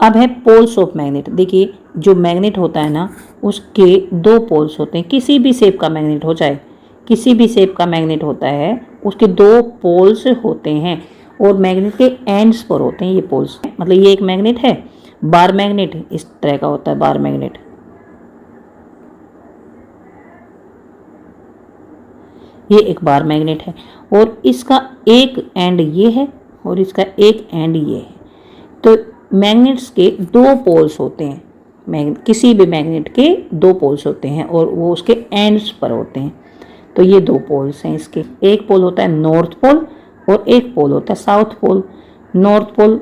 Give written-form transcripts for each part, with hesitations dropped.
अब है poles of magnet. देखिए जो मैग्नेट होता है ना, उसके दो पोल्स होते हैं। किसी भी शेप का मैग्नेट हो, चाहे किसी भी शेप का मैग्नेट होता है, उसके दो पोल्स होते हैं और मैग्नेट के एंड्स पर होते हैं ये पोल्स। मतलब ये एक मैग्नेट है, बार मैग्नेट इस तरह का होता है, बार मैग्नेट। ये एक बार मैग्नेट है और इसका एक एंड ये है और इसका एक एंड ये है। तो मैग्नेट्स के दो पोल्स होते हैं, किसी भी मैग्नेट के दो पोल्स होते हैं और वो उसके एंड्स पर होते हैं। तो ये दो पोल्स हैं इसके। एक पोल होता है नॉर्थ पोल और एक पोल होता है साउथ पोल। नॉर्थ पोल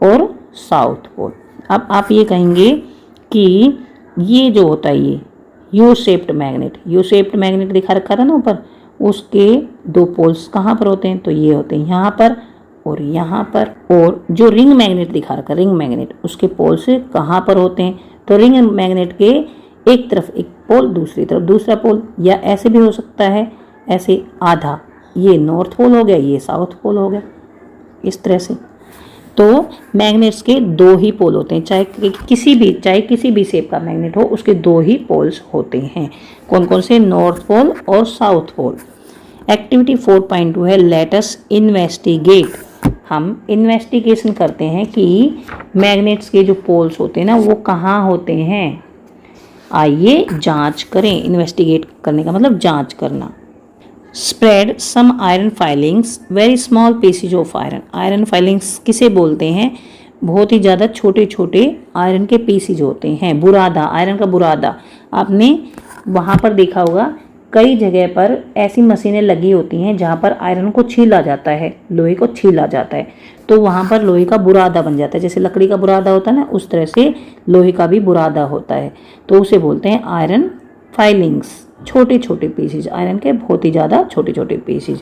और साउथ पोल। अब आप ये कहेंगे कि ये जो होता है ये यू शेप्ड मैग्नेट दिखा रखा था ना ऊपर, उसके दो पोल्स कहाँ पर होते हैं? तो ये होते हैं यहाँ पर और यहाँ पर। और जो रिंग मैग्नेट दिखा रखा, रिंग मैग्नेट, उसके पोल से कहाँ पर होते हैं? तो रिंग मैग्नेट के एक तरफ एक पोल, दूसरी तरफ दूसरा पोल, या ऐसे भी हो सकता है, ऐसे आधा, ये नॉर्थ पोल हो गया, ये साउथ पोल हो गया, इस तरह से। तो मैग्नेट्स के दो ही पोल होते हैं, चाहे किसी भी शेप का मैग्नेट हो, उसके दो ही पोल्स होते हैं। कौन कौन से? नॉर्थ पोल और साउथ पोल। एक्टिविटी 4.2 है लेट अस इन्वेस्टिगेट। हम इन्वेस्टिगेशन करते हैं कि मैग्नेट्स के जो पोल्स होते हैं ना, वो कहाँ होते हैं। आइए जांच करें। इन्वेस्टिगेट करने का मतलब जांच करना। Spread some iron filings very small pieces of iron. Iron filings किसे बोलते हैं? बहुत ही ज़्यादा छोटे छोटे आयरन के पीसेज होते हैं। बुरादा, आयरन का बुरादा। आपने वहाँ पर देखा होगा कई जगह पर ऐसी मशीनें लगी होती हैं जहाँ पर आयरन को छीला जाता है, लोहे को छीला जाता है, तो वहाँ पर लोहे का बुरादा बन जाता है। जैसे लकड़ी का बुरादा होता है ना, उस तरह से लोहे का भी बुरादा होता है, तो उसे बोलते हैं आयरन फाइलिंग्स। छोटे छोटे पीसेज, आयरन के बहुत ही ज़्यादा छोटे छोटे पीसेज।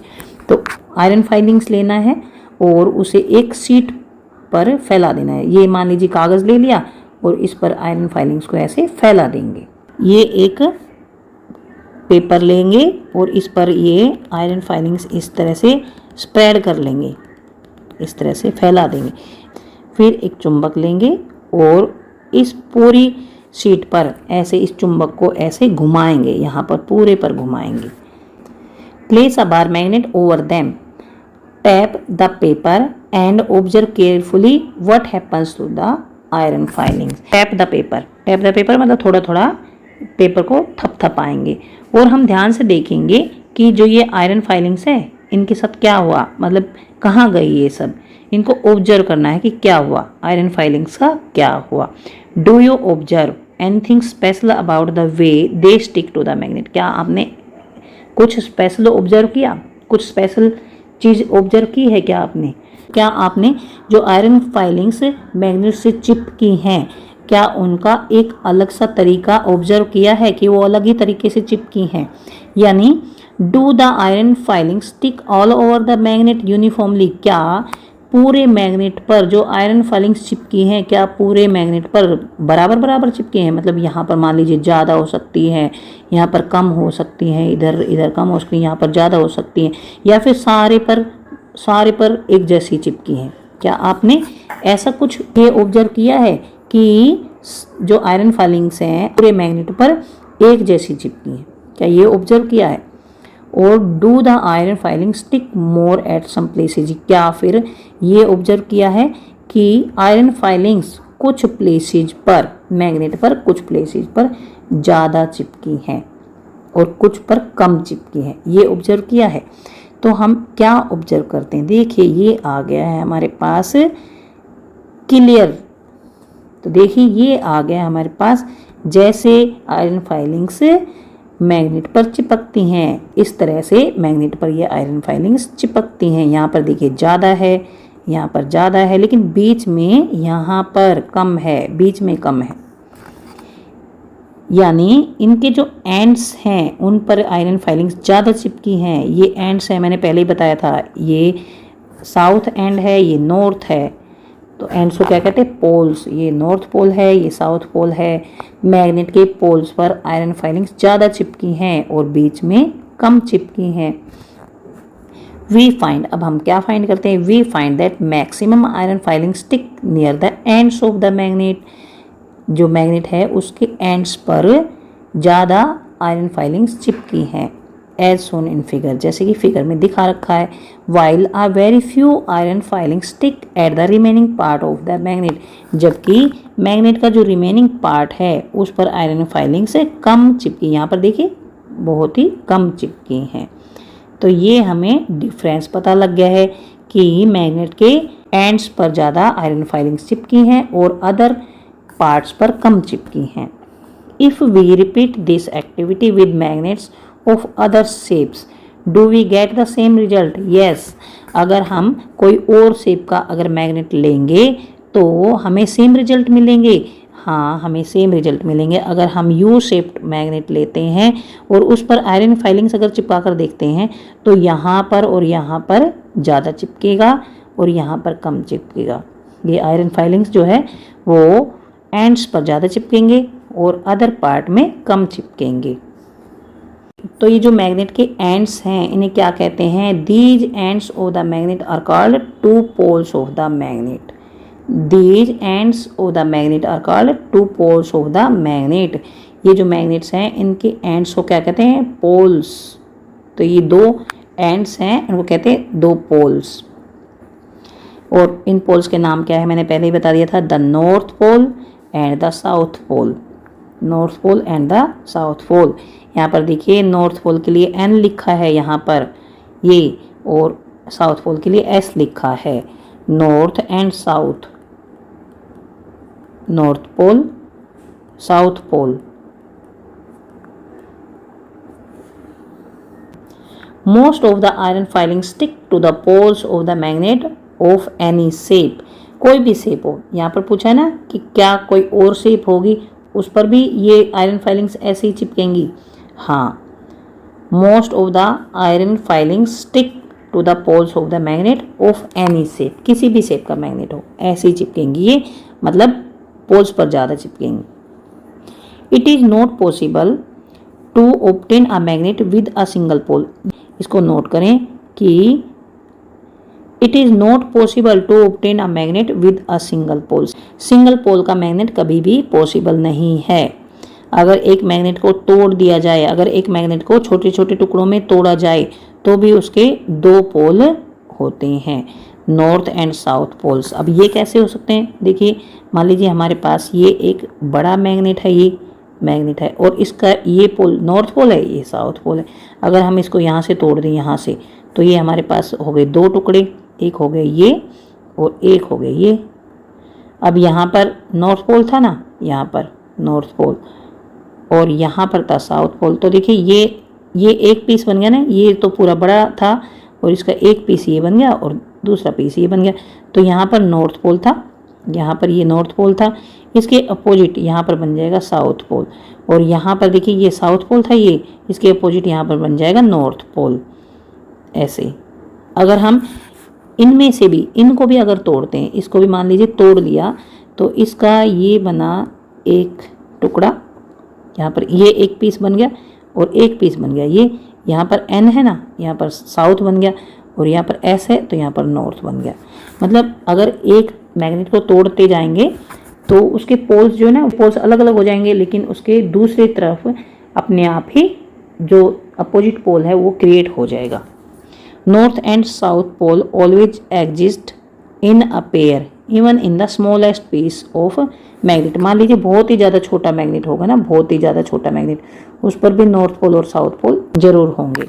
तो आयरन फाइलिंग्स लेना है और उसे एक शीट पर फैला देना है। ये मान लीजिए कागज़ ले लिया और इस पर आयरन फाइलिंग्स को ऐसे फैला देंगे। ये एक पेपर लेंगे और इस पर ये आयरन फाइलिंग्स इस तरह से स्प्रेड कर लेंगे, इस तरह से फैला देंगे। फिर एक चुंबक लेंगे और इस पूरी शीट पर ऐसे इस चुंबक को ऐसे घुमाएंगे, यहाँ पर पूरे पर घुमाएंगे। Place a bar magnet over them, tap the paper and observe carefully what happens to the iron filings. Tap the paper मतलब थोड़ा थोड़ा पेपर को थपथपाएंगे और हम ध्यान से देखेंगे कि जो ये आयरन फाइलिंग्स है, इनके साथ क्या हुआ, मतलब कहाँ गई ये सब। इनको ऑब्जर्व करना है कि क्या हुआ, आयरन फाइलिंग्स का क्या हुआ। Do you observe anything special about the way they stick to the magnet. क्या आपने कुछ स्पेशल ऑब्जर्व किया, कुछ स्पेशल चीज़ ऑब्जर्व की है क्या आपने जो आयरन फाइलिंग्स मैग्नेट से चिपकी हैं, क्या उनका एक अलग सा तरीका ऑब्जर्व किया है कि वो अलग ही तरीके से चिपकी हैं। यानी do the iron filing stick all over the magnet uniformly. क्या पूरे मैग्नेट पर जो आयरन फाइलिंग्स चिपकी हैं, क्या पूरे मैग्नेट पर बराबर बराबर चिपकी हैं? मतलब यहाँ पर मान लीजिए ज़्यादा हो सकती है, यहाँ पर कम हो सकती है, इधर कम हो सकती है, यहाँ पर ज़्यादा हो सकती है, या फिर सारे पर एक जैसी चिपकी हैं। क्या आपने ऐसा कुछ ये ऑब्जर्व किया है कि जो आयरन फाइलिंग्स हैं पूरे मैग्नेट पर एक जैसी चिपकी हैं? क्या ये ऑब्जर्व किया है? और do the iron filing stick more at some places. क्या फिर ये ऑब्जर्व किया है कि आयरन फाइलिंग्स कुछ प्लेसेज पर, मैग्नेट पर कुछ प्लेसेज पर ज़्यादा चिपकी हैं और कुछ पर कम चिपकी हैं, ये ऑब्जर्व किया है। तो हम क्या ऑब्जर्व करते हैं? देखिए ये आ गया है हमारे पास क्लियर। तो देखिए ये आ गया हमारे पास, जैसे आयरन फाइलिंग्स मैग्नेट पर चिपकती हैं, इस तरह से मैग्नेट पर ये आयरन फाइलिंग्स चिपकती हैं। यहाँ पर देखिए ज़्यादा है, यहाँ पर ज़्यादा है, लेकिन बीच में यहाँ पर कम है, बीच में कम है। यानी इनके जो एंड्स हैं उन पर आयरन फाइलिंग्स ज़्यादा चिपकी हैं। ये एंड्स हैं, मैंने पहले ही बताया था, ये साउथ एंड है, ये नॉर्थ है। तो एंड्स को क्या कहते हैं? पोल्स। ये नॉर्थ पोल है, ये साउथ पोल है। मैग्नेट के पोल्स पर आयरन फाइलिंग्स ज़्यादा चिपकी हैं और बीच में कम चिपकी हैं। वी फाइंड, अब हम क्या फाइंड करते हैं, we find that maximum iron filing stick near the ends of the magnet, जो मैग्नेट है उसके एंड्स पर ज़्यादा आयरन फाइलिंग्स चिपकी हैं, एज सोन इन फिगर, जैसे कि फिगर में दिखा रखा है। While a very few iron filing stick at the remaining part of the magnet, जबकि मैग्नेट का जो रिमेनिंग पार्ट है उस पर आयरन फाइलिंग से कम चिपकी, यहाँ पर देखिए बहुत ही कम चिपकी हैं। तो ये हमें डिफरेंस पता लग गया है कि मैग्नेट के एंड्स पर ज़्यादा आयरन फाइलिंग्स चिपकी हैं और अदर पार्ट्स पर कम चिपकी हैं। If we repeat this activity with magnets of other shapes do we get the same result, yes, अगर हम कोई और शेप का अगर मैग्नेट लेंगे तो हमें सेम रिजल्ट मिलेंगे। हाँ, हमें सेम रिजल्ट मिलेंगे। अगर हम यू शेप्ड मैग्नेट लेते हैं और उस पर आयरन फाइलिंग्स अगर चिपका कर देखते हैं तो यहाँ पर और यहाँ पर ज़्यादा चिपकेगा और यहाँ पर कम चिपकेगा। ये आयरन फाइलिंग्स जो है वो एंड्स पर ज़्यादा चिपकेंगे और अदर पार्ट में कम चिपकेंगे। तो ये जो मैग्नेट के एंड्स हैं इन्हें क्या कहते हैं, these ends of the magnet are called two poles of the magnet. These ends of the magnet are called two poles of the magnet. ये जो मैग्नेट्स हैं इनके एंड्स को क्या कहते हैं, पोल्स। तो ये दो एंड्स हैं, इनको कहते हैं दो पोल्स। और इन पोल्स के नाम क्या है मैंने पहले ही बता दिया था, the north pole and the south pole. North pole and the south pole. यहाँ पर देखिए नॉर्थ पोल के लिए N लिखा है यहाँ पर ये, और साउथ पोल के लिए S लिखा है। North and south, north pole, south pole. Most of the iron filing stick to the poles of the magnet of any shape. कोई भी शेप हो, यहाँ पर पूछा है ना कि क्या कोई और शेप होगी, उस पर भी ये आयरन फाइलिंग्स ऐसे ही चिपकेंगी। हाँ, most of the iron filings stick to the poles of the magnet of any shape, किसी भी शेप का मैग्नेट हो ऐसे ही चिपकेंगी ये, मतलब पोल्स पर ज़्यादा चिपकेंगी। It is not possible to obtain a magnet with a single pole. इसको नोट करें कि it is not possible to obtain a magnet with a single pole. Single pole का मैग्नेट कभी भी पॉसिबल नहीं है। अगर एक मैग्नेट को तोड़ दिया जाए, अगर एक मैग्नेट को छोटे छोटे टुकड़ों में तोड़ा जाए तो भी उसके दो पोल होते हैं, नॉर्थ एंड साउथ पोल्स। अब ये कैसे हो सकते हैं, देखिए मान लीजिए हमारे पास ये एक बड़ा मैग्नेट है, ये मैग्नेट है और इसका ये पोल नॉर्थ पोल है, ये साउथ पोल है। अगर हम इसको यहाँ से तोड़ दें यहाँ से, तो ये हमारे पास हो गए दो टुकड़े, एक हो गए ये और एक हो गए ये। अब यहाँ पर नॉर्थ पोल था ना, यहाँ पर नॉर्थ पोल और यहाँ पर था साउथ पोल। तो देखिए ये एक पीस बन गया ना, ये तो पूरा बड़ा था और इसका एक पीस ये बन गया और दूसरा पीस ये बन गया। तो यहाँ पर नॉर्थ पोल था, यहाँ पर ये नॉर्थ पोल था, इसके अपोजिट यहाँ पर बन जाएगा साउथ पोल। और यहाँ पर देखिए ये साउथ पोल था, ये इसके अपोजिट यहाँ पर बन जाएगा नॉर्थ पोल। ऐसे अगर हम इनमें से भी इनको भी अगर तोड़ते हैं, इसको भी मान लीजिए तोड़ लिया, तो इसका ये बना एक टुकड़ा, यहाँ पर ये एक पीस बन गया और एक पीस बन गया ये, यहाँ पर N है ना, यहाँ पर साउथ बन गया और यहाँ पर S है तो यहाँ पर नॉर्थ बन गया। मतलब अगर एक मैग्नेट को तोड़ते जाएंगे तो उसके पोल्स जो है ना, पोल्स अलग अलग हो जाएंगे, लेकिन उसके दूसरी तरफ अपने आप ही जो अपोजिट पोल है वो क्रिएट हो जाएगा। North and south pole always exist in a pair even in the smallest piece of magnet. मान लीजिए बहुत ही ज़्यादा छोटा मैग्नेट होगा ना, बहुत ही ज़्यादा छोटा मैग्नेट, उस पर भी नॉर्थ पोल और साउथ पोल जरूर होंगे।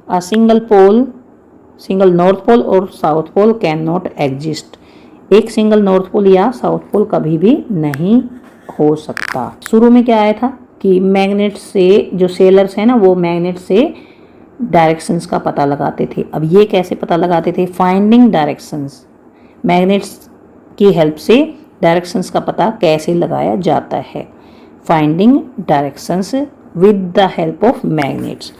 अ सिंगल नॉर्थ पोल और south pole can not exist. एक सिंगल नॉर्थ पोल या साउथ पोल कभी भी नहीं हो सकता। शुरू में क्या आया था कि मैग्नेट से जो सेलर्स हैं ना, वो मैग्नेट से डायरेक्शंस का पता लगाते थे। अब ये कैसे पता लगाते थे, फाइंडिंग डायरेक्शंस। मैग्नेट्स की हेल्प से डायरेक्शंस का पता कैसे लगाया जाता है, finding directions with the help of magnets.